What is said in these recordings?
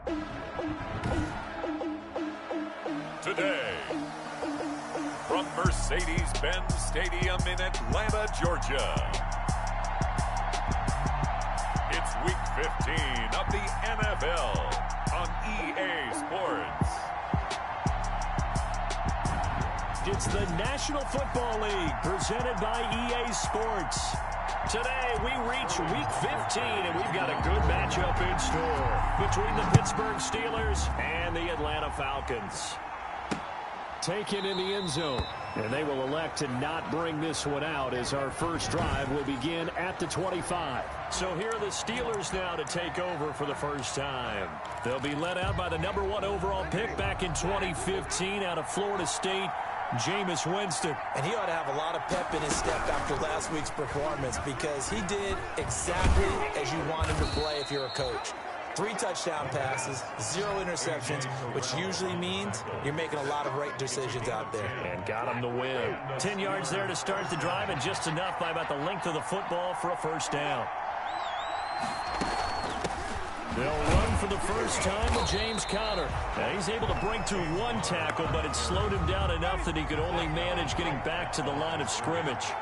Today, from Mercedes-Benz Stadium in Atlanta, Georgia, it's Week 15 of the NFL on EA Sports. It's the National Football League presented by EA Sports. Today, we reach Week 15, and we've got a good matchup in store between the Pittsburgh Steelers and the Atlanta Falcons. Taken in the end zone, and they will elect to not bring this one out as our first drive will begin at the 25. So here are the Steelers now to take over for the first time. They'll be led out by the #1 overall pick back in 2015 out of Florida State, Jameis Winston. And he ought to have a lot of pep in his step after last week's performance because he did exactly as you want him to play if you're a coach. 3 touchdown passes, 0 interceptions, which usually means you're making a lot of right decisions out there. And got him the win. 10 yards there to start the drive, and just enough by about the length of the football for a first down. They'll run for the first time with James Conner. Now he's able to break through 1 tackle, but it slowed him down enough that he could only manage getting back to the line of scrimmage.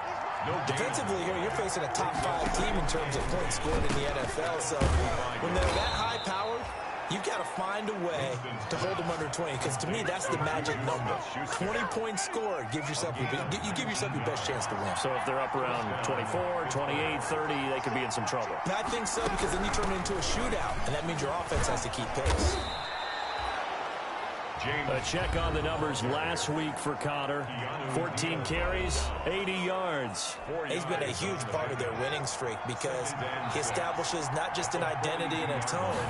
Defensively here, you're facing a top 5 team in terms of points scored in the NFL. So when they're that high-powered, you've got to find a way to hold them under 20. Because to me, that's the magic number. 20 points scored gives yourself you give yourself your best chance to win. So if they're up around 24, 28, 30, they could be in some trouble. I think so, because then you turn it into a shootout, and that means your offense has to keep pace. A check on the numbers last week for Conner. 14 carries, 80 yards. He's been a huge part of their winning streak because he establishes not just an identity and a tone,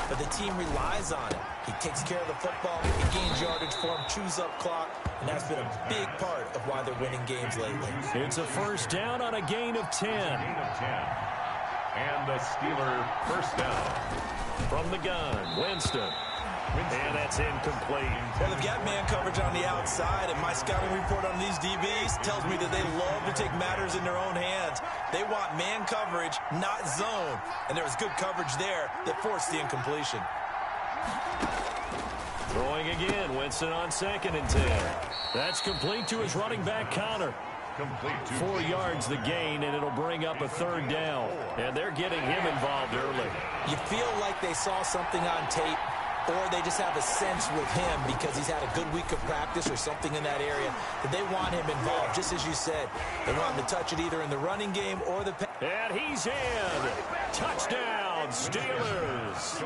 but the team relies on it. He takes care of the football, he gains yardage for him, chews up clock, and that's been a big part of why they're winning games lately. It's a first down on a gain of 10. And the Steeler first down. From the gun, Winston. And that's incomplete. Well, they've got man coverage on the outside, and my scouting report on these DBs tells me that they love to take matters in their own hands. They want man coverage, not zone. And there was good coverage there that forced the incompletion. Throwing again, Winston on 2nd and 10. That's complete to his running back, Conner. 4 yards the gain, and it'll bring up a 3rd down. And they're getting him involved early. You feel like they saw something on tape, or they just have a sense with him because he's had a good week of practice or something in that area that they want him involved, just as you said. They want him to touch it either in the running game or the pass. And he's in. Touchdown, Steelers.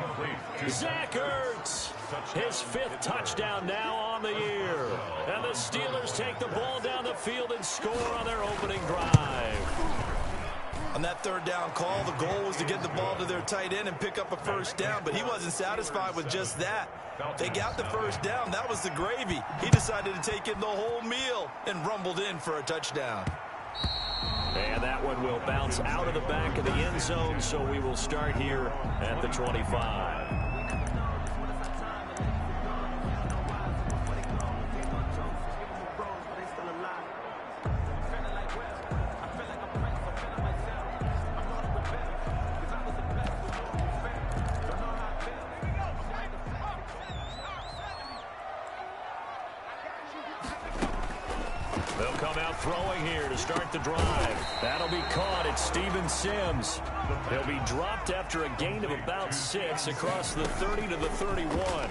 Zach Ertz, his 5th touchdown now on the year. And the Steelers take the ball down the field and score on their opening drive. On that 3rd down call, the goal was to get the ball to their tight end and pick up a first down, but he wasn't satisfied with just that. They got the first down. That was the gravy. He decided to take in the whole meal and rumbled in for a touchdown. And that one will bounce out of the back of the end zone, so we will start here at the 25. They'll come out throwing here to start the drive. That'll be caught at Steven Sims. He'll be dropped after a gain of about 6 across the 30 to the 31.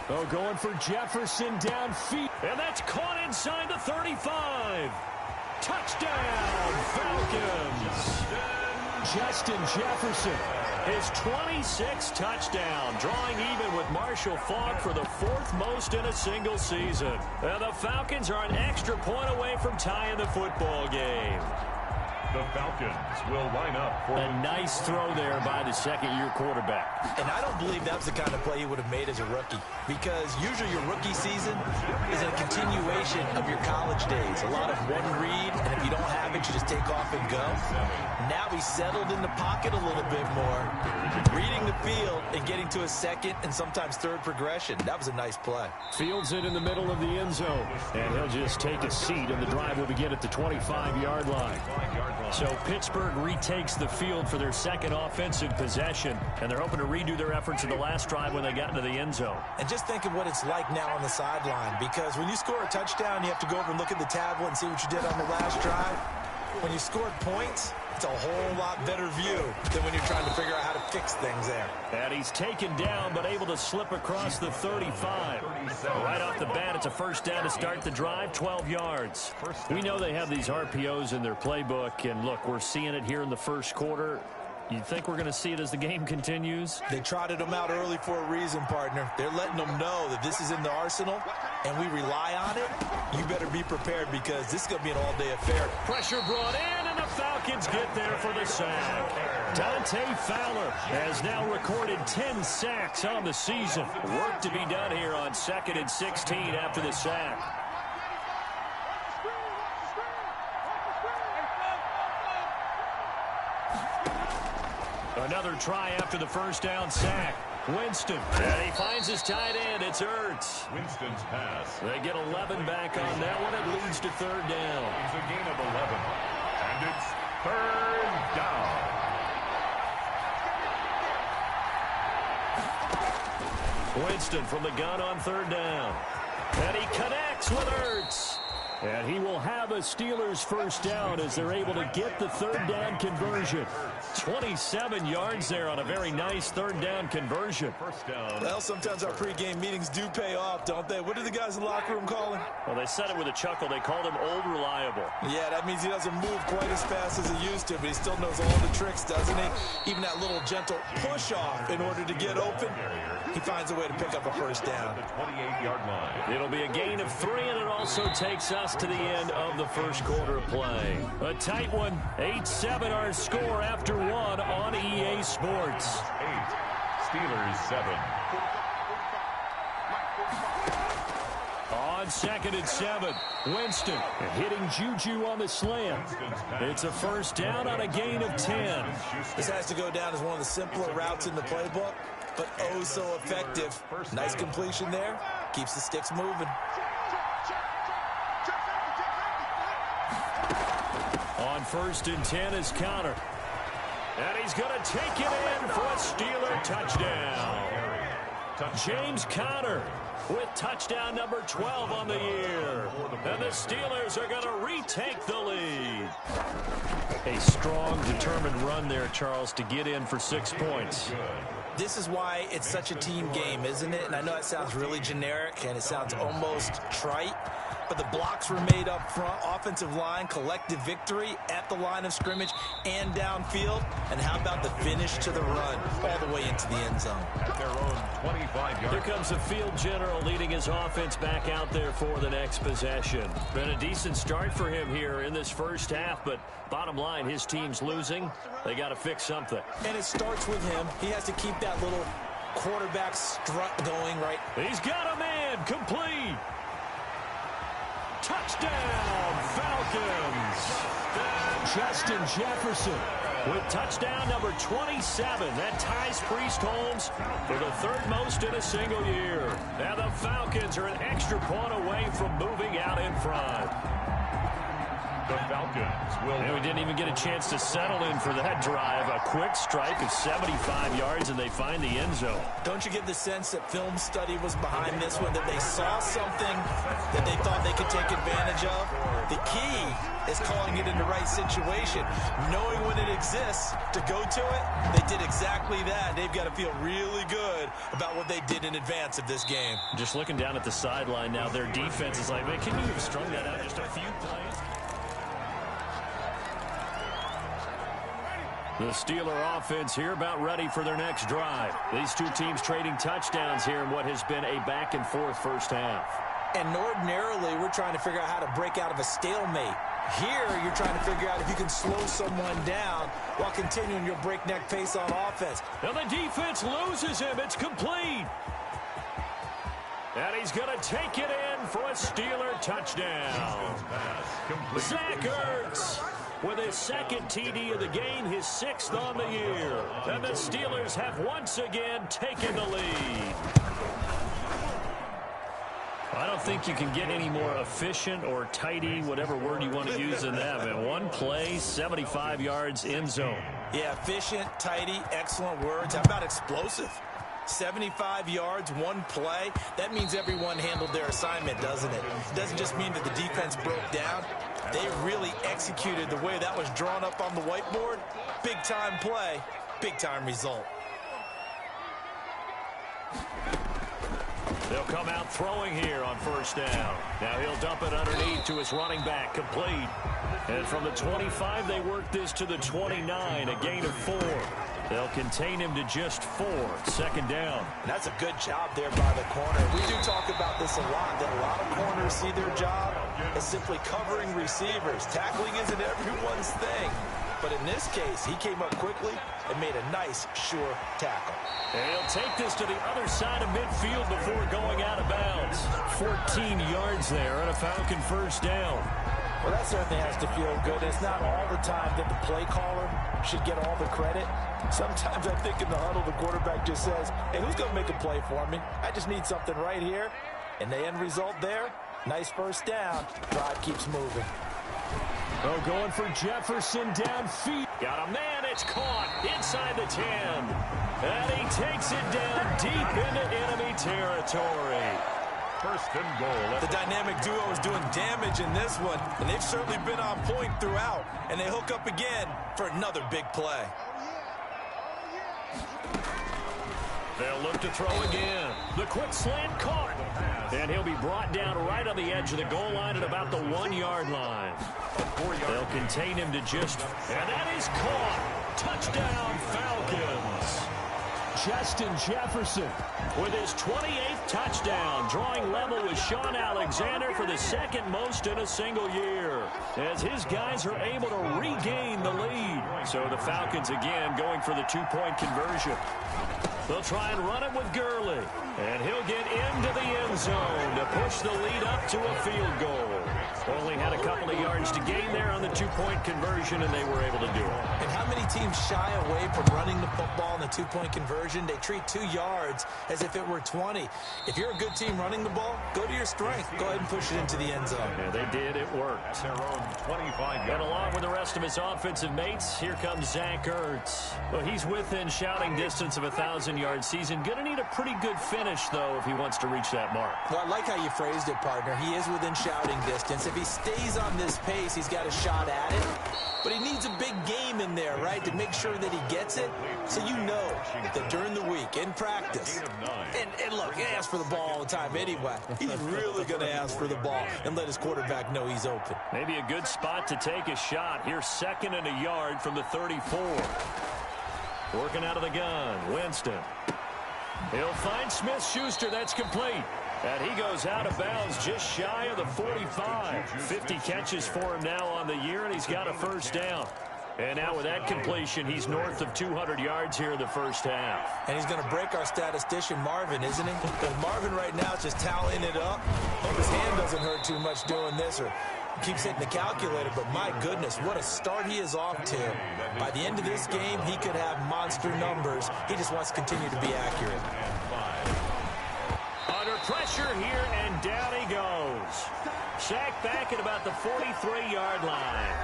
Oh, going for Jefferson downfield. And that's caught inside the 35. Touchdown, Falcons. Justin Jefferson, his 26th touchdown, drawing even with Marshall Faulk for the 4th most in a single season. And the Falcons are an extra point away from tying the football game. The Falcons will line up for a nice throw there by the 2nd-year quarterback. And I don't believe that was the kind of play he would have made as a rookie, because usually your rookie season is a continuation of your college days. A lot of one read, and if you don't have it, you just take off and go. Now he's settled in the pocket a little bit more, reading the field and getting to a 2nd and sometimes 3rd progression. That was a nice play. Fields it in the middle of the end zone, and he'll just take a seat, and the drive will begin at the 25-yard line. So Pittsburgh retakes the field for their second offensive possession, and they're hoping to redo their efforts in the last drive when they got into the end zone. And just think of what it's like now on the sideline, because when you score a touchdown, you have to go over and look at the tablet and see what you did on the last drive. When you scored points, it's a whole lot better view than when you're trying to figure out how to fix things there. And he's taken down, but able to slip across the 35. Right off the bat, it's a first down to start the drive, 12 yards. We know they have these RPOs in their playbook, and look, we're seeing it here in the first quarter. You think we're going to see it as the game continues? They trotted them out early for a reason, partner. They're letting them know that this is in the arsenal, and we rely on it. You better be prepared, because this is going to be an all-day affair. Pressure brought in, and the Falcons get there for the sack. Dante Fowler has now recorded 10 sacks on the season. Work to be done here on 2nd and 16 after the sack. Another try after the first down sack. Winston, and he finds his tight end. It's Ertz. Winston's pass. They get 11 back on that one. It leads to third down. It's a gain of 11. And it's third down. Winston from the gun on third down. And he connects with Ertz. And he will have a Steelers first down as they're able to get the third down conversion. 27 yards there on a very nice third down conversion. First down. Well, sometimes our pregame meetings do pay off, don't they? What do the guys in the locker room call him? Well, they said it with a chuckle. They called him Old Reliable. Yeah, that means he doesn't move quite as fast as he used to, but he still knows all the tricks, doesn't he? Even that little gentle push-off in order to get open, he finds a way to pick up a first down. The 28-yard line. It'll be a gain of 3, and it also takes us to the end of the first quarter of play. A tight one. 8-7 our score after 1 on EA Sports. 8. Steelers 7. On 2nd and 7, Winston hitting Juju on the slam. It's a first down on a gain of 10. This has to go down as one of the simpler routes in the playbook, but oh so effective. Nice completion there. Keeps the sticks moving. On 1st and 10 is Conner. And he's going to take it in for a Steeler touchdown. James Conner with touchdown number 12 on the year. And the Steelers are going to retake the lead. A strong, determined run there, Charles, to get in for 6 points. This is why it's such a team game, isn't it? And I know it sounds really generic and it sounds almost trite, but the blocks were made up front, offensive line, collective victory at the line of scrimmage and downfield. And how about the finish to the run all the way into the end zone? Their own 25-yard. Here comes the field general leading his offense back out there for the next possession. Been a decent start for him here in this first half, but bottom line, his team's losing. They got to fix something. And it starts with him. He has to keep that little quarterback strut going, right? He's got a man complete. Touchdown, Falcons. Justin Jefferson with touchdown number 27. That ties Priest Holmes for the 3rd most in a single year. Now the Falcons are an extra point away from moving out in front. The Falcons will. And we didn't even get a chance to settle in for that drive. A quick strike of 75 yards, and they find the end zone. Don't you get the sense that film study was behind this one, that they saw something that they thought they could take advantage of? The key is calling it in the right situation, knowing when it exists to go to it. They did exactly that. They've got to feel really good about what they did in advance of this game. Just looking down at the sideline now, their defense is like, man, can you have strung that out just a few plays? The Steeler offense here about ready for their next drive. These two teams trading touchdowns here in what has been a back-and-forth first half. And ordinarily, we're trying to figure out how to break out of a stalemate. Here, you're trying to figure out if you can slow someone down while continuing your breakneck pace on offense. Now the defense loses him. It's complete. And he's going to take it in for a Steeler touchdown. Zach Ertz with his 2nd TD of the game, his 6th on the year. And the Steelers have once again taken the lead. I don't think you can get any more efficient or tidy, whatever word you want to use in that. Man, one play, 75 yards, end zone. Yeah, efficient, tidy, excellent words. How about explosive? 75 yards, one play. That means everyone handled their assignment, doesn't it? It doesn't just mean that the defense broke down. They really executed the way that was drawn up on the whiteboard. Big-time play, big-time result. They'll come out throwing here on first down. Now he'll dump it underneath to his running back, complete. And from the 25, they work this to the 29, a gain of 4. They'll contain him to just 4, second down. That's a good job there by the corner. We do talk about this a lot, that a lot of corners see their job as simply covering receivers. Tackling isn't everyone's thing. But in this case, he came up quickly and made a nice, sure tackle. And he'll take this to the other side of midfield before going out of bounds. 14 yards there and a Falcon first down. Well, that certainly has to feel good. It's not all the time that the play caller should get all the credit. Sometimes I think in the huddle, the quarterback just says, hey, who's going to make a play for me? I just need something right here. And the end result there, nice first down. Drive keeps moving. Oh, going for Jefferson downfield. Got a man, it's caught inside the 10. And he takes it down deep into enemy territory. First and goal. The dynamic duo is doing damage in this one, and they've certainly been on point throughout. And they hook up again for another big play. They'll look to throw again. The quick slant caught. And he'll be brought down right on the edge of the goal line at about the 1-yard line. They'll contain him to just... And that is caught. Touchdown, Falcons. Justin Jefferson with his 28th touchdown, drawing level with Sean Alexander for the second most in a single year, as his guys are able to regain the lead. So the Falcons again going for the 2-point conversion. They'll try and run it with Gurley, and he'll get into the end zone to push the lead up to a field goal. Only had a couple of yards to gain there on the 2-point conversion, and they were able to do it. And how many teams shy away from running the football in the 2-point conversion? They treat 2 yards as if it were 20. If you're a good team running the ball, go to your strength. Go ahead and push it into the end zone. Yeah, they did. It worked. Their own 25. And along with the rest of his offensive mates, here comes Zach Ertz. Well, he's within shouting distance of a 1,000-yard season. Going to need a pretty good finish, though, if he wants to reach that mark. Well, I like how you phrased it, partner. He is within shouting distance. If he stays on this pace, he's got a shot at it. But he needs a big game in there, right, to make sure that he gets it. So you know that during the week, in practice, and look, he asks for the ball all the time anyway. He's really going to ask for the ball and let his quarterback know he's open. Maybe a good spot to take a shot. Here's 2nd and a yard from the 34. Working out of the gun, Winston. He'll find Smith-Schuster. That's complete. And he goes out of bounds just shy of the 45. 50 catches for him now on the year, and he's got a first down. And now with that completion, he's north of 200 yards here in the first half. And he's going to break our statistician, Marvin, isn't he? Because Marvin right now is just tallying it up. Hope his hand doesn't hurt too much doing this or keeps hitting the calculator. But my goodness, what a start he is off to. By the end of this game, he could have monster numbers. He just wants to continue to be accurate. Under pressure here, and down he goes. Sacked back at about the 43-yard line.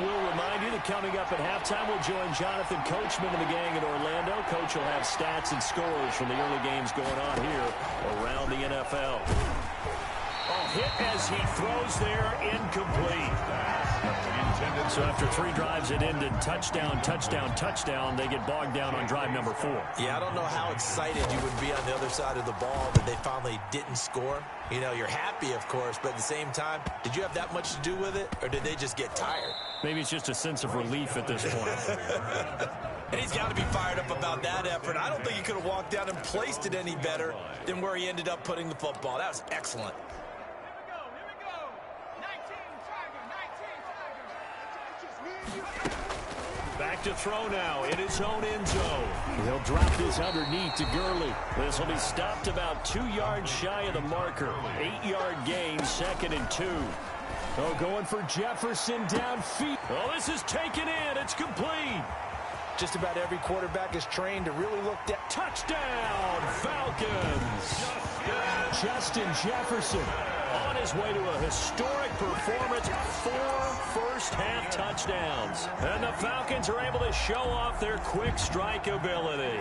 We'll remind you that coming up at halftime, we'll join Jonathan Coachman and the gang in Orlando. Coach will have stats and scores from the early games going on here around the NFL. Hit as he throws there, incomplete. So after 3 drives, it ended touchdown, touchdown, touchdown. They get bogged down on drive number 4. Yeah, I don't know how excited you would be on the other side of the ball that they finally didn't score. You know, you're happy, of course, but at the same time, did you have that much to do with it, or did they just get tired? Maybe it's just a sense of relief at this point. And he's got to be fired up about that effort. I don't think he could have walked down and placed it any better than where he ended up putting the football. That was excellent. Back to throw now in his own end zone. He'll drop this underneath to Gurley. This will be stopped about 2 yards shy of the marker. 8-yard gain, 2nd and 2. Oh, going for Jefferson downfield. Oh, this is taken in. It's complete. Just about every quarterback is trained to really look down. Touchdown, Falcons. Justin Jefferson. On his way to a historic performance, 4 first-half touchdowns. And the Falcons are able to show off their quick strike ability.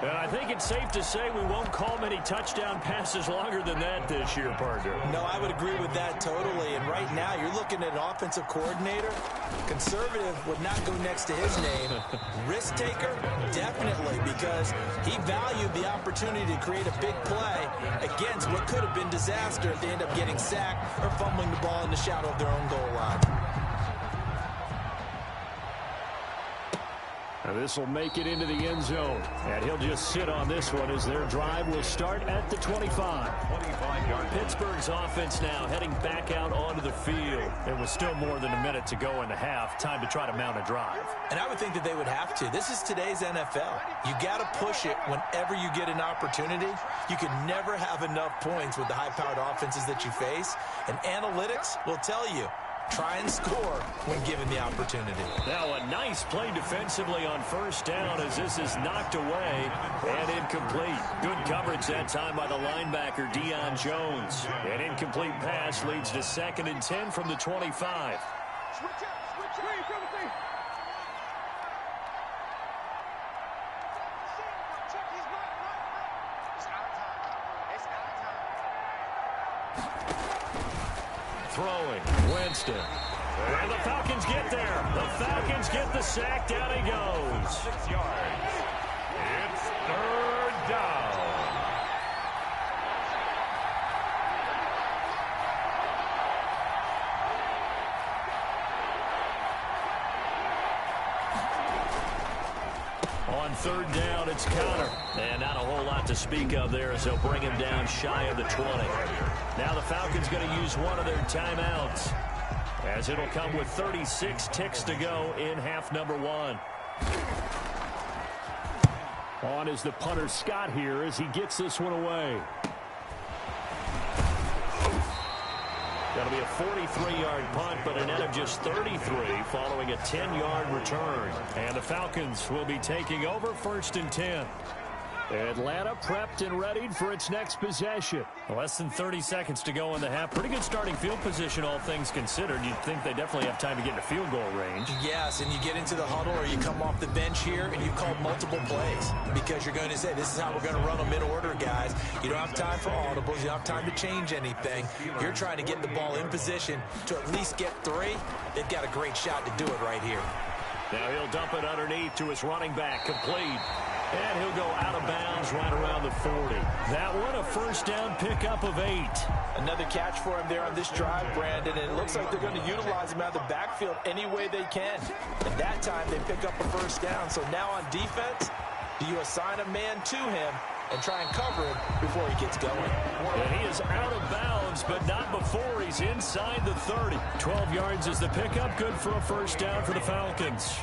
And I think it's safe to say we won't call many touchdown passes longer than that this year, partner. No, I would agree with that totally. And right now, you're looking at an offensive coordinator. Conservative would not go next to his name. Risk taker, definitely, because he valued the opportunity to create a big play against what could have been disaster if they end up getting sacked or fumbling the ball in the shadow of their own goal line. This will make it into the end zone. And he'll just sit on this one as their drive will start at the 25. Pittsburgh's offense now heading back out onto the field. It was still more than a minute to go in the half. Time to try to mount a drive. And I would think that they would have to. This is today's NFL. You got to push it whenever you get an opportunity. You can never have enough points with the high-powered offenses that you face. And analytics will tell you, try and score when given the opportunity. Now a nice play defensively on first down as this is knocked away and incomplete. Good coverage that time by the linebacker, Deion Jones. An incomplete pass leads to 2nd and 10 from the 25. Throwing, Winston. And the Falcons get there. The Falcons get the sack. Down he goes. 6 yards. It's 3rd down. On 3rd down, it's Connor. And not a whole lot to speak of there as they'll bring him down shy of the 20. Now the Falcons going to use one of their timeouts, as it'll come with 36 ticks to go in half number 1. On is the punter Scott here as he gets this one away. That'll be a 43-yard punt, but a net of just 33 following a 10-yard return. And the Falcons will be taking over 1st and 10. Atlanta prepped and readied for its next possession. Less than 30 seconds to go in the half. Pretty good starting field position, all things considered. You'd think they definitely have time to get into field goal range. Yes, and you get into the huddle or you come off the bench here and you've called multiple plays because you're going to say, this is how we're going to run them in order, guys. You don't have time for audibles. You don't have time to change anything. You're trying to get the ball in position to at least get 3. They've got a great shot to do it right here. Now he'll dump it underneath to his running back, complete. And he'll go out of bounds right around the 40. That one, a first down pickup of 8. Another catch for him there on this drive, Brandon, and it looks like they're going to utilize him out of the backfield any way they can. And that time they pick up a first down. So now on defense, do you assign a man to him and try and cover him before he gets going? And he is out of bounds, but not before he's inside the 30. 12 yards is the pickup, good for a first down for the Falcons.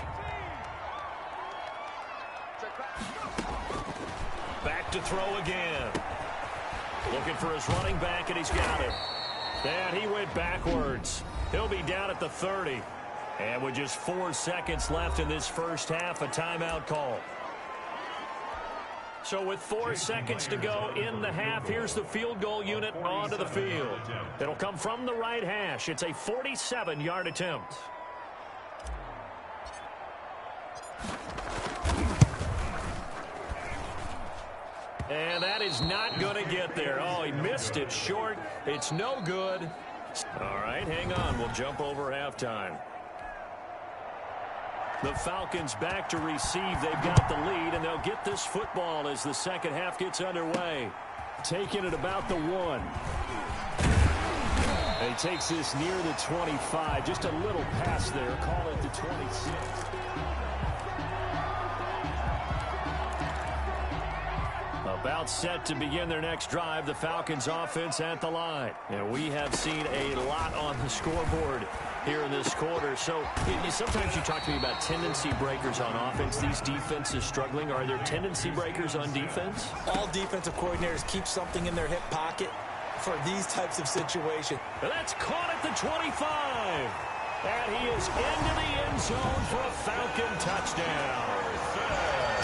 Back to throw again. Looking for his running back, and he's got it. And he went backwards. He'll be down at the 30. And with just 4 seconds left in this first half, a timeout call. So with 4 seconds to go in the half, here's the field goal unit onto the field. It'll come from the right hash. It's a 47-yard attempt. And that is not going to get there. Oh, he missed it short. It's no good. All right, hang on. We'll jump over halftime. The Falcons back to receive. They've got the lead, and they'll get this football as the second half gets underway. Taking it about the 1. And he takes this near the 25. Just a little pass there. Call it the 26. About set to begin their next drive, the Falcons offense at the line. And we have seen a lot on the scoreboard here in this quarter. So sometimes you talk to me about tendency breakers on offense. These defenses struggling. Are there tendency breakers on defense? All defensive coordinators keep something in their hip pocket for these types of situations. And that's caught at the 25. And he is into the end zone for a Falcon touchdown.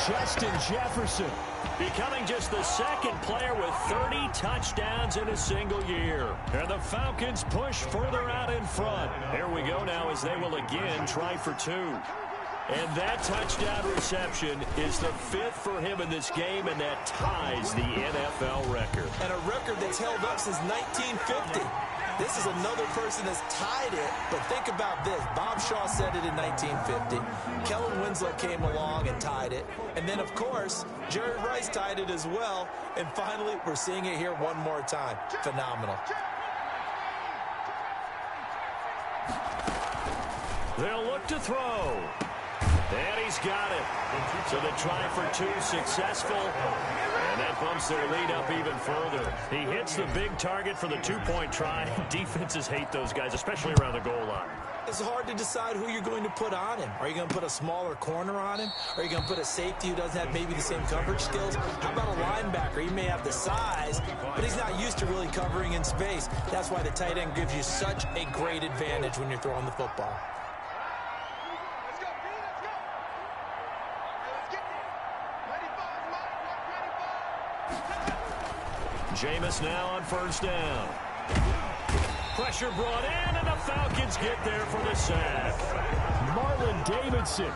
Justin Jefferson, becoming just the second player with 30 touchdowns in a single year. And the Falcons push further out in front. Here we go now as they will again try for two. And that touchdown reception is the 5th for him in this game, and that ties the NFL record. And a record that's held up since 1950. This is another person that's tied it, but think about this. Bob Shaw said it in 1950. Kellen Winslow came along and tied it. And then, of course, Jerry Rice tied it as well. And finally, we're seeing it here one more time. Phenomenal. They'll look to throw. And he's got it. So the try for two successful. And that bumps their lead up even further. He hits the big target for the two-point try. Defenses hate those guys, especially around the goal line. It's hard to decide who you're going to put on him. Are you going to put a smaller corner on him? Are you going to put a safety who doesn't have maybe the same coverage skills? How about a linebacker? He may have the size, but he's not used to really covering in space. That's why the tight end gives you such a great advantage when you're throwing the football. Jameis now on first down. Pressure brought in, and the Falcons get there for the sack. Marlon Davidson.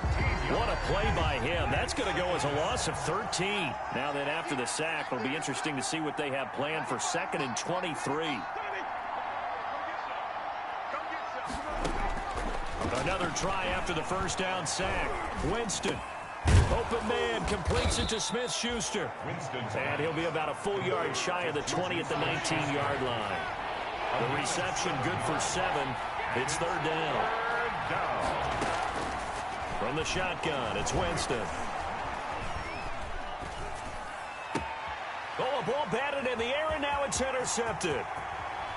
What a play by him. That's going to go as a loss of 13. Now then, after the sack, it'll be interesting to see what they have planned for 2nd and 23. Another try after the first down sack. Winston. Open man, completes it to Smith-Schuster. And he'll be about a full yard shy of the 20 at the 19-yard line. The reception good for 7. It's 3rd down. From the shotgun, it's Winston. Oh, a ball batted in the air, and now it's intercepted.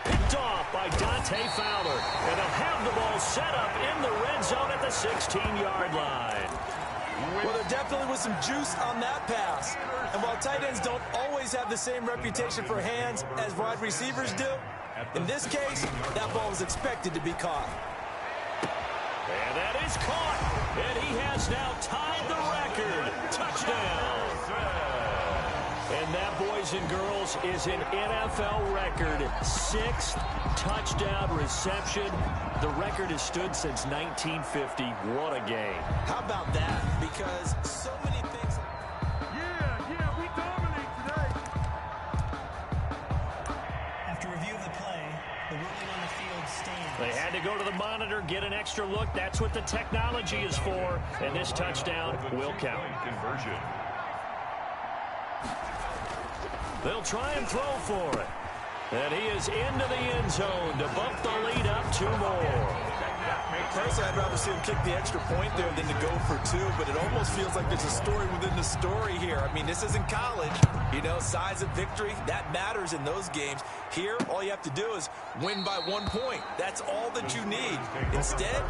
Picked off by Dante Fowler. And they'll have the ball set up in the red zone at the 16-yard line. Well, there definitely was some juice on that pass. And while tight ends don't always have the same reputation for hands as wide receivers do, in this case, that ball was expected to be caught. And that is caught. And he has now tied the record. Touchdown. And that, boys and girls, is an NFL record. 6th touchdown reception. The record has stood since 1950. What a game. How about that? Because so many things... Yeah, we dominate today. After review of the play, the ruling on the field stands. They had to go to the monitor, get an extra look. That's what the technology is for. And this touchdown will count. Conversion. They'll try and throw for it. And he is into the end zone to bump the lead up 2 more. Personally, I'd rather see him kick the extra point there than to go for 2, but it almost feels like there's a story within the story here. I mean, this isn't college. You know, size of victory, that matters in those games. Here, all you have to do is win by 1 point. That's all that you need. Instead,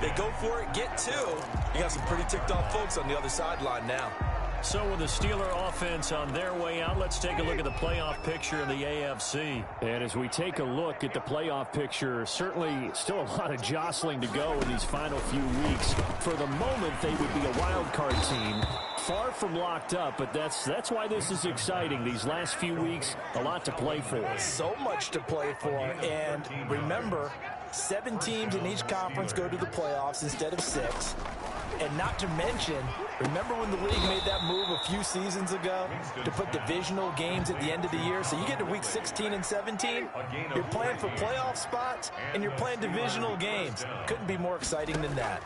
they go for it, get 2. You got some pretty ticked off folks on the other sideline now. So with the Steeler offense on their way out, let's take a look at the playoff picture in the AFC. And as we take a look at the playoff picture, certainly still a lot of jostling to go in these final few weeks. For the moment, they would be a wild card team. Far from locked up, but that's why this is exciting. These last few weeks, a lot to play for. So much to play for. And remember, 7 teams in each conference go to the playoffs instead of 6. And not to mention, remember when the league made that move a few seasons ago to put divisional games at the end of the year? So you get to week 16 and 17, you're playing for playoff spots, and you're playing divisional games. Couldn't be more exciting than that.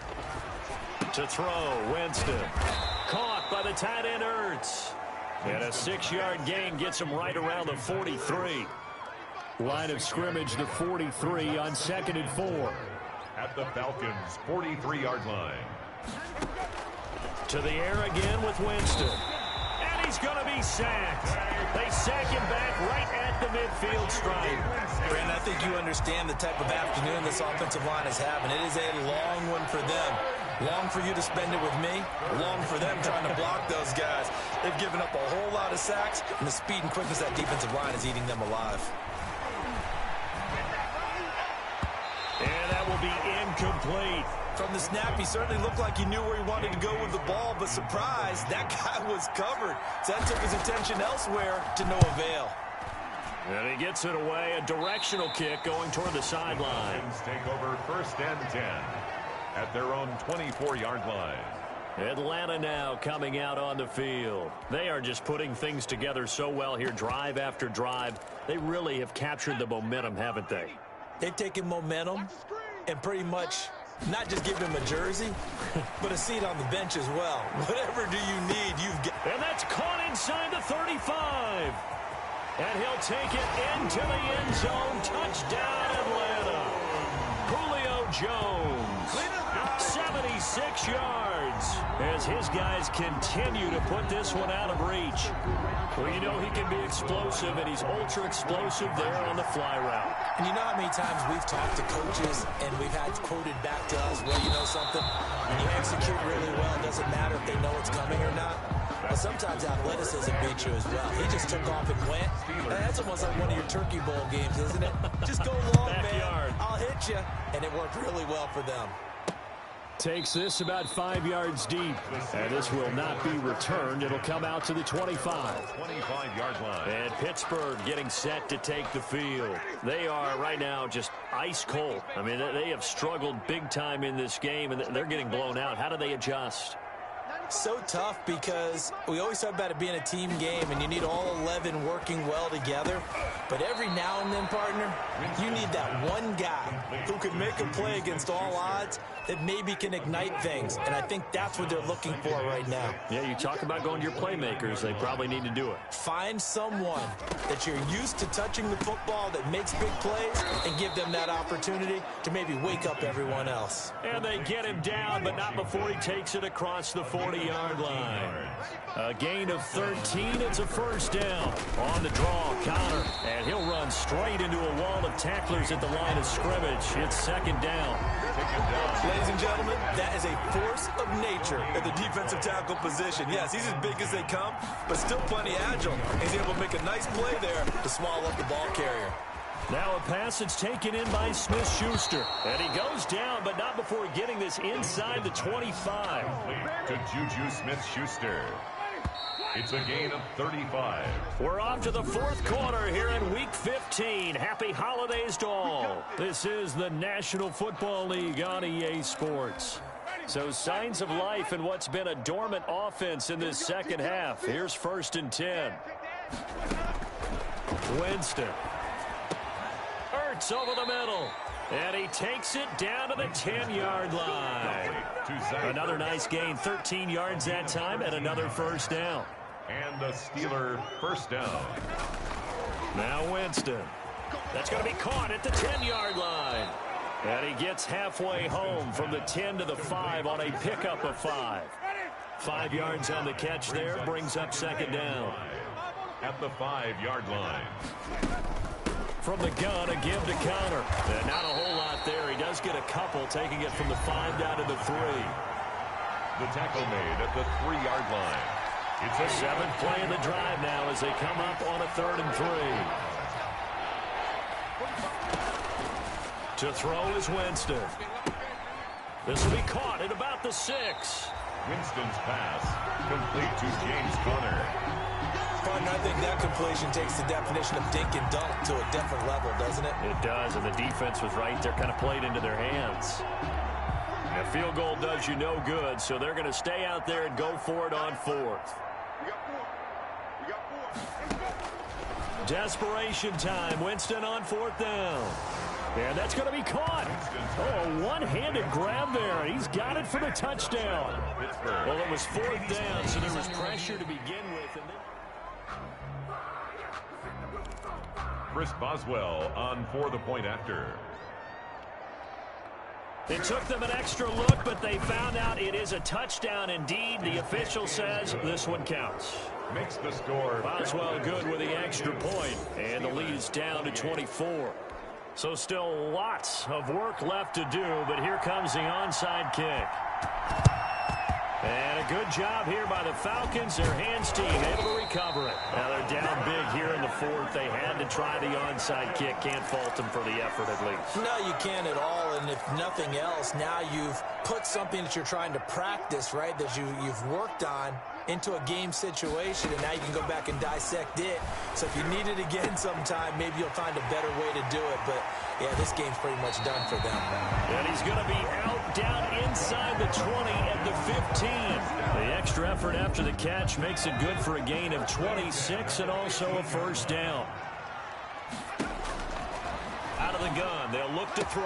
To throw, Winston. Caught by the tight end, Ertz. And a 6-yard gain gets him right around the 43. Line of scrimmage, the 43 on 2nd and 4. At the Falcons' 43-yard line. To the air again with Winston. And he's going to be sacked. They sack him back right at the midfield stripe. Brandon, I think you understand the type of afternoon this offensive line is having. It is a long one for them. Long for you to spend it with me. Long for them trying to block those guys. They've given up a whole lot of sacks, and the speed and quickness of that defensive line is eating them alive. And that will be incomplete. From the snap, he certainly looked like he knew where he wanted to go with the ball, but surprise, that guy was covered. So that took his attention elsewhere to no avail. And he gets it away, a directional kick going toward the sideline. Take over 1st and 10 at their own 24-yard line. Atlanta now coming out on the field. They are just putting things together so well here, drive after drive. They really have captured the momentum, haven't they? They've taken momentum and pretty much not just give him a jersey, but a seat on the bench as well. Whatever do you need, you've got. And that's caught inside the 35. And he'll take it into the end zone. Touchdown, Atlanta. Julio Jones, 76 yards, as his guys continue to put this one out of reach. Well, you know he can be explosive, and he's ultra-explosive there on the fly route. And you know how many times we've talked to coaches, and we've had quoted back to us, well, you know something, when you execute really well, it doesn't matter if they know it's coming or not. But sometimes athleticism beats you as well. He just took off and went. That's almost like one of your Turkey Bowl games, isn't it? Just go long, Backyard. man. I'll hit you. And it worked really well for them. Takes this about 5 yards deep. And this will not be returned. It'll come out to the 25. 25-yard line. And Pittsburgh getting set to take the field. They are right now just ice cold. I mean, they have struggled big time in this game, and they're getting blown out. How do they adjust? So tough because we always talk about it being a team game and you need all 11 working well together. But every now and then, partner, you need that one guy who can make a play against all odds that maybe can ignite things. And I think that's what they're looking for right now. Yeah, you talk about going to your playmakers. They probably need to do it. Find someone that you're used to touching the football that makes big plays and give them that opportunity to maybe wake up everyone else. And they get him down, but not before he takes it across the 40-yard line. A gain of 13. It's a first down. On the draw, Connor. And he'll run straight into a wall of tacklers at the line of scrimmage. It's second down. Ladies and gentlemen, that is a force of nature at the defensive tackle position. Yes, he's as big as they come, but still plenty agile. He's able to make a nice play there to swallow up the ball carrier. Now a pass that's taken in by Smith-Schuster. And he goes down, but not before getting this inside the 25. To Juju Smith-Schuster. It's a gain of 35. We're off to the fourth quarter here in Week 15. Happy holidays to all. This is the National Football League on EA Sports. So signs of life in what's been a dormant offense in this second half. Here's 1st and 10. Winston. Ertz over the middle. And he takes it down to the 10-yard line. Another nice gain, 13 yards that time, and another first down. And the Steeler first down. Now Winston. That's going to be caught at the 10-yard line. And he gets halfway home from the 10 to the 5 on a pickup of 5. 5 yards on the catch there, brings up second down. At the 5-yard line. From the gun, a give to Connor. And not a whole lot there. He does get a couple, taking it from the 5 down to the 3. The tackle made at the 3-yard line. It's a 7th play of the drive now as they come up on a 3rd and 3. To throw is Winston. This will be caught at about the 6. Winston's pass complete to James Conner. Partner, I think that completion takes the definition of dink and dunk to a different level, doesn't it? It does, and the defense was right there, kind of played into their hands. A field goal does you no good, so they're going to stay out there and go for it on 4th. Desperation time. Winston on 4th down. And that's going to be caught. Oh, a one-handed grab there. He's got it for the touchdown. Well, it was 4th down, so there was pressure to begin with. Chris Boswell on for the point after. It took them an extra look, but they found out it is a touchdown indeed. The official says this one counts. Makes the score. Boswell good with the extra point, and the lead is down to 24. So still lots of work left to do, but here comes the onside kick. And a good job here by the Falcons. Their hands team able to recover it. Now they're down big here in the 4th. They had to try the onside kick. Can't fault them for the effort, at least. No, you can't at all. And if nothing else, now you've put something that you're trying to practice, right, that you've worked on into a game situation, and now you can go back and dissect it. So if you need it again sometime, maybe you'll find a better way to do it. But, yeah, this game's pretty much done for them. And he's going to be out down inside the 20 at the 15. The extra effort after the catch makes it good for a gain of 26 and also a first down. Out of the gun, they'll look to throw.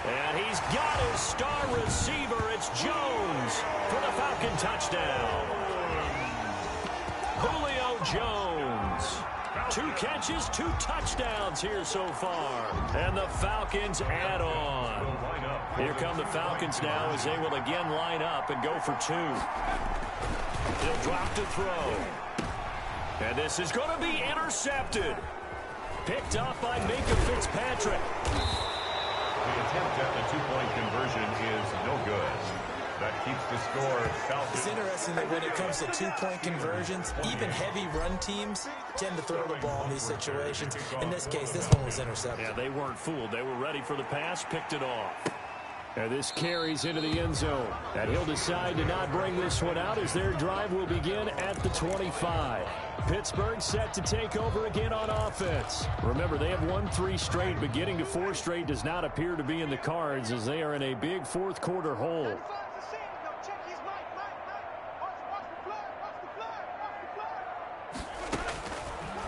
And he's got his star receiver. It's Jones for the Falcon touchdown. Julio Jones. 2 catches, 2 touchdowns here so far. And the Falcons add on. Here come the Falcons now as they will again line up and go for 2. He'll drop to throw. And this is going to be intercepted. Picked up by Minka Fitzpatrick. The attempt at the 2-point conversion is no good. That keeps the score. Falcons. It's interesting that when it comes to 2-point conversions, even heavy run teams tend to throw the ball in these situations. In this case, this one was intercepted. Yeah, they weren't fooled. They were ready for the pass, picked it off. And this carries into the end zone. And he'll decide to not bring this one out as their drive will begin at the 25. Pittsburgh set to take over again on offense. Remember, they have won 3 straight, but getting to 4 straight does not appear to be in the cards as they are in a big 4th quarter hole.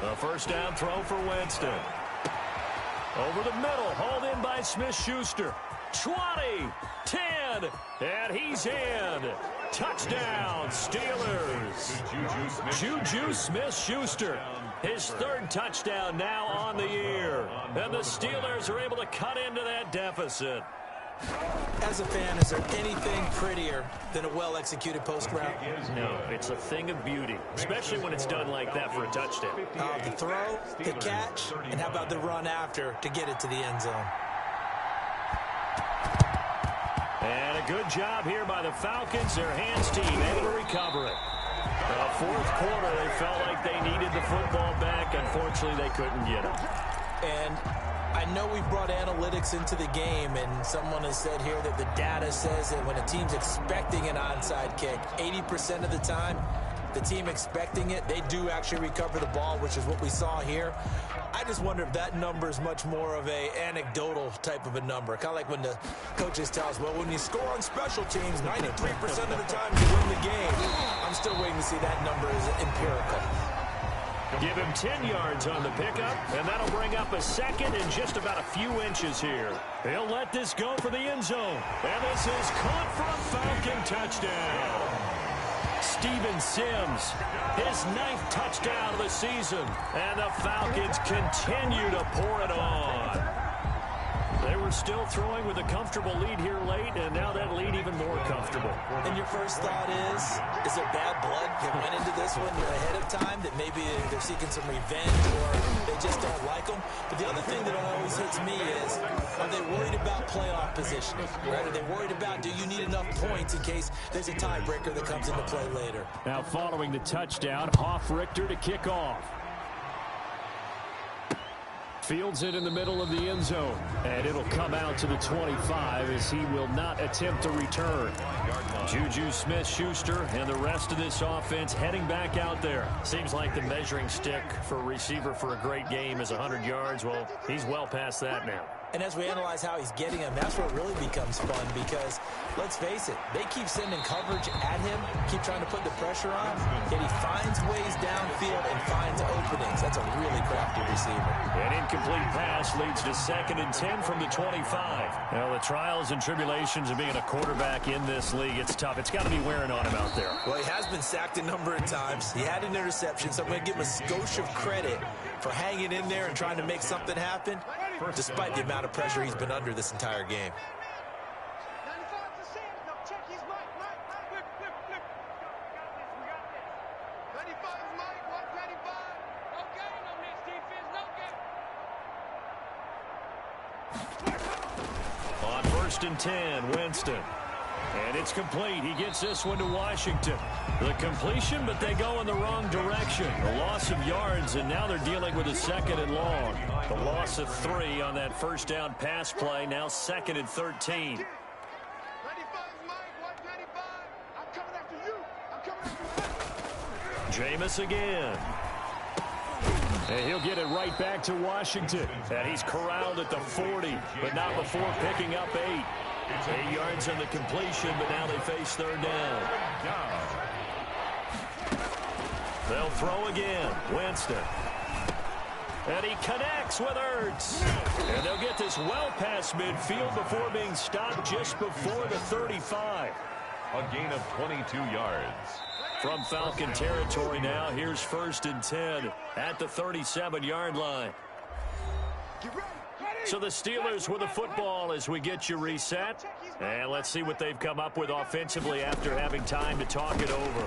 A first down throw for Winston. Over the middle, hauled in by Smith-Schuster. 20, 10, and he's in. Touchdown, Steelers. Juju Smith-Schuster. His 3rd touchdown now on the year. And the Steelers are able to cut into that deficit. As a fan, is there anything prettier than a well-executed post route? No, it's a thing of beauty, especially when it's done like that for a touchdown. The throw, the catch, and how about the run after to get it to the end zone? And a good job here by the Falcons. Their hands team able to recover it. 4th quarter, they felt like they needed the football back. Unfortunately, they couldn't get it. And I know we've brought analytics into the game, and someone has said here that the data says that when a team's expecting an onside kick, 80% of the time, the team expecting it, they do actually recover the ball, which is what we saw here. I just wonder if that number is much more of a anecdotal type of a number. Kind of like when the coaches tell us, well, when you score on special teams, 93% of the time you win the game. I'm still waiting to see that number is empirical. Give him 10 yards on the pickup, and that'll bring up a second and just about a few inches here. He'll let this go for the end zone. And this is caught for a Falcon touchdown. Steven Sims, his 9th touchdown of the season. And the Falcons continue to pour it on. They were still throwing with a comfortable lead here late, and now that lead even more comfortable. And your first thought is there bad blood that went into this one ahead of time, that maybe they're seeking some revenge or they just don't like them? But the other thing that always hits me is, are they worried about playoff positioning? Right? Are they worried about, do you need enough points in case there's a tiebreaker that comes into play later? Now following the touchdown, Hoff-Richter to kick off. Fields it in the middle of the end zone, and it'll come out to the 25 as he will not attempt to return. Juju Smith-Schuster and the rest of this offense heading back out there. Seems like the measuring stick for a receiver for a great game is 100 yards. Well, he's well past that now. And as we analyze how he's getting them, that's where it really becomes fun because, let's face it, they keep sending coverage at him, keep trying to put the pressure on, yet he finds ways downfield and finds openings. That's a really crafty receiver. An incomplete pass leads to 2nd and 10 from the 25. Well, the trials and tribulations of being a quarterback in this league, it's tough. It's got to be wearing on him out there. Well, he has been sacked a number of times. He had an interception, so I'm going to give him a skosh of credit for hanging in there and trying to make something happen, despite the amount of pressure he's been under this entire game. On 1st and 10, Winston. And it's complete. He gets this one to Washington. The completion, but they go in the wrong direction. A loss of yards, and now they're dealing with a 2nd and long. The loss of 3 on that first down pass play. Now 2nd and 13. Jameis again. And he'll get it right back to Washington. And he's corralled at the 40, but not before picking up 8. 8 yards on the completion, but now they face 3rd down. They'll throw again. Winston. And he connects with Ertz. And they'll get this well past midfield before being stopped just before the 35. A gain of 22 yards. From Falcon territory now, here's 1st and 10 at the 37-yard line. So the Steelers with the football as we get you reset. And let's see what they've come up with offensively after having time to talk it over.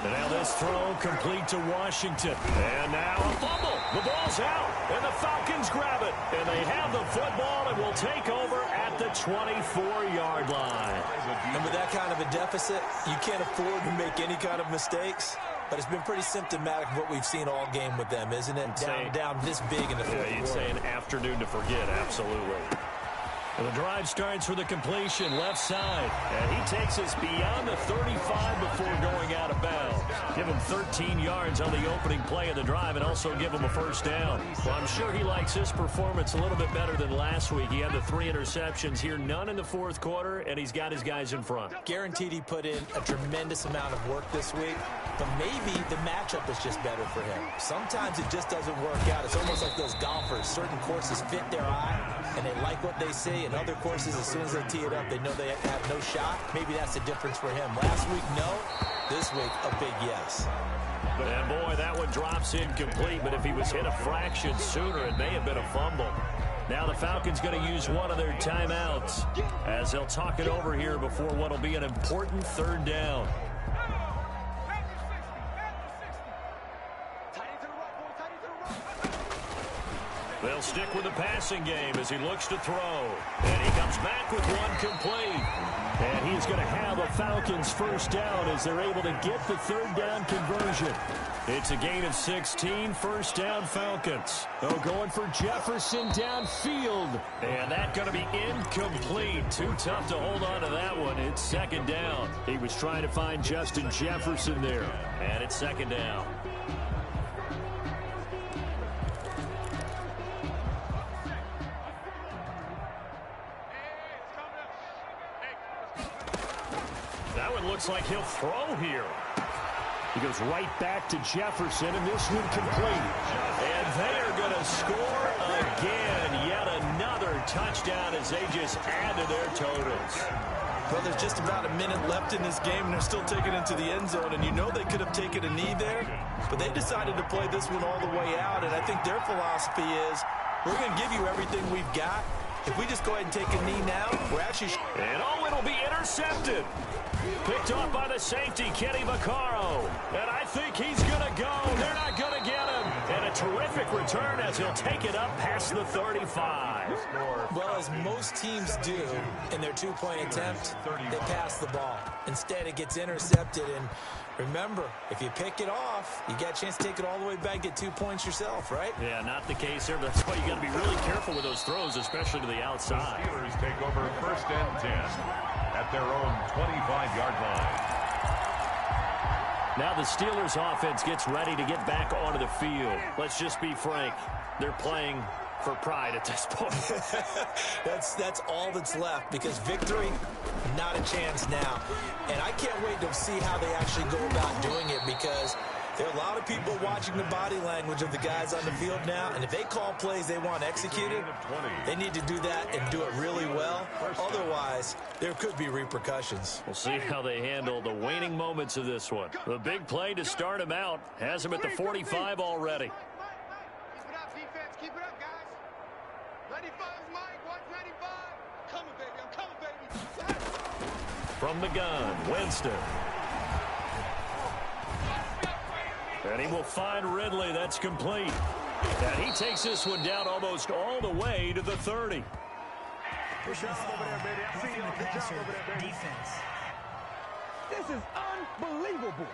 And now this throw complete to Washington. And now a fumble. The ball's out. And the Falcons grab it. And they have the football and will take over at the 24-yard line. And with that kind of a deficit, you can't afford to make any kind of mistakes. But it's been pretty symptomatic of what we've seen all game with them, isn't it? Down this big in the fourth quarter. You'd say an afternoon to forget, absolutely. And the drive starts with a completion left side. And he takes us beyond the 35 before going out of bounds. Give him 13 yards on the opening play of the drive and also give him a 1st down. Well, I'm sure he likes his performance a little bit better than last week. He had the 3 interceptions here, none in the 4th quarter, and he's got his guys in front. Guaranteed he put in a tremendous amount of work this week, but maybe the matchup is just better for him. Sometimes it just doesn't work out. It's almost like those golfers. Certain courses fit their eye, and they like what they see. And other courses, as soon as they tee it up, they know they have no shot. Maybe that's the difference for him. Last week, no. This week, a big yes. And boy, that one drops incomplete, but if he was hit a fraction sooner, it may have been a fumble. Now the Falcons going to use one of their timeouts as they'll talk it over here before what will be an important 3rd down. They'll stick with the passing game as he looks to throw. And he comes back with one complete. And he's going to have a Falcons 1st down as they're able to get the 3rd down conversion. It's a gain of 16, 1st down Falcons. Oh, going for Jefferson downfield. And that's going to be incomplete. Too tough to hold on to that one. It's 2nd down. He was trying to find Justin Jefferson there. And it's 2nd down. That one looks like he'll throw here. He goes right back to Jefferson, and this one complete. And they are going to score again. Yet another touchdown as they just add to their totals. Well, there's just about a minute left in this game, and they're still taking it to the end zone. And you know they could have taken a knee there, but they decided to play this one all the way out. And I think their philosophy is, we're going to give you everything we've got. If we just go ahead and take a knee now, we're actually... And oh, it'll be intercepted. Picked off by the safety, Kenny Vaccaro. And I think he's going to go. They're not going to get him. And a terrific return as he'll take it up past the 35. Well, as most teams do in their 2-point attempt, they pass the ball. Instead, it gets intercepted. And remember, if you pick it off, you got a chance to take it all the way back, get 2 points yourself, right? Yeah, not the case here. But that's why you got to be really careful with those throws, especially to the outside. The Steelers take over 1st and 10 at their own 25-yard line. Now the Steelers offense gets ready to get back onto the field. Let's just be frank. They're playing for pride at this point. That's all that's left, because victory, not a chance now. And I can't wait to see how they actually go about doing it, because there are a lot of people watching the body language of the guys on the field now, and if they call plays they want executed, they need to do that and do it really well. Otherwise, there could be repercussions. We'll see how they handle the waning moments of this one. The big play to start him out has him at the 45 already. Keep it up, defense. Keep it up, guys. 95 is Mike. 195. Coming, baby. I'm coming, baby. From the gun, Winston. And he will find Ridley. That's complete. And he takes this one down almost all the way to the 30. Pushing the passer defense This is unbelievable.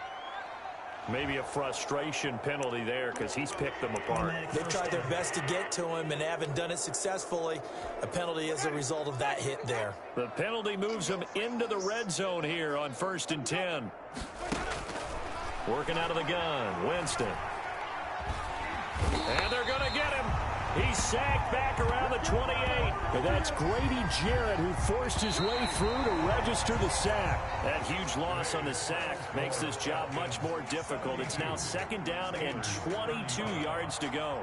Maybe a frustration penalty there because he's picked them apart. They've tried their best to get to him and haven't done it successfully. A penalty as a result of that hit there. The penalty moves him into the red zone here on 1st and 10. Working out of the gun, Winston. And they're going to get him. He's sacked back around the 28. And that's Grady Jarrett who forced his way through to register the sack. That huge loss on the sack makes this job much more difficult. It's now 2nd down and 22 yards to go.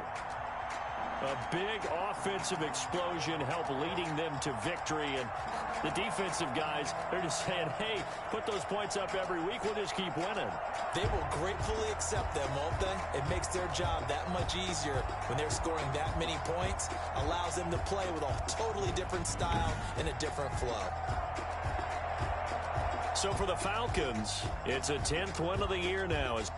A big offensive explosion helped leading them to victory. And the defensive guys, they're just saying, hey, put those points up every week. We'll just keep winning. They will gratefully accept them, won't they? It makes their job that much easier when they're scoring that many points. Allows them to play with a totally different style and a different flow. So for the Falcons, it's a 10th win of the year now as